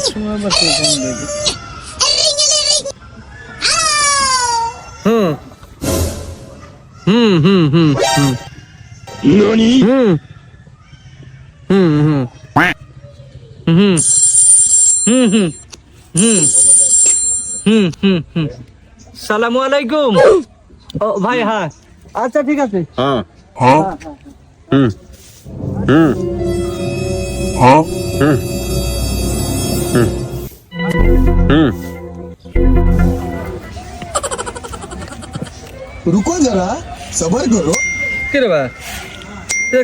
সময় বা কে ফোন দেখি। NANI? সালামু আলাইকুম। ও ভাই, হ্যাঁ আচ্ছা ঠিক আছে। हाँ हाँ हम्म हाँ रुको जरा सबर करो। কে রে ভাই,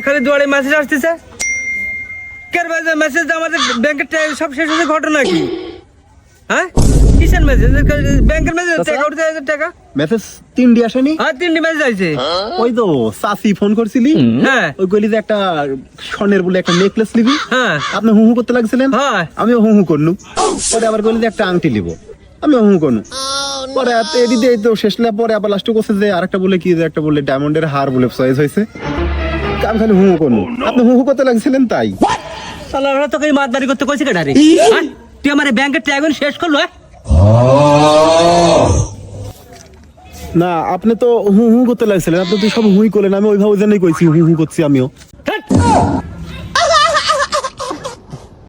খালি দুয়ারে মেসেজ আসতেছে। কে রে ভাই, মেসেজ আমাদের ব্যাংকের সব শেষ হয়েছে, ঘটনা কি? হ্যাঁ কিসের মেসেজ? ব্যাংকের মেসেজ, টাকা উঠতে টাকা মেসেজ তিনটি আসেনি? আর 3টি মেসেজ আইছে। ওই তো সাসি ফোন করছিলি, হ্যাঁ ওই কইলি যে একটা স্বর্ণের বলে একটা নেকলেস নিবি, হ্যাঁ আপনি হু হু করতে লাগছিলেন, হ্যাঁ আমিও হু হু করনু। পরে আবার কইলি যে একটা আংটি নিব, আমিও হু হু করনু। পরে এডি দিয়ে তো শেষ না, পরে আবার লাস্টে কোসে যে আরেকটা বলে কি যে একটা বলে ডায়মন্ডের হার বলে চয়েস হয়েছে, আমি খালি হু হু করনু, আপনি হু হু করতে লাগছিলেন তাই। শালা ওরা তোকে মাতবাড়ি করতে কইছে কেডা রে? হ্যাঁ? তুই আমার ব্যাংকের টাকা শেষ করলো? না আপনি তো হু হু করতে লাগছিলেন, আপনি তো সব হুই করলেন, আমি ওইভাবে জানাই কইছি হু হু করছি আমিও। হ্যাঁ?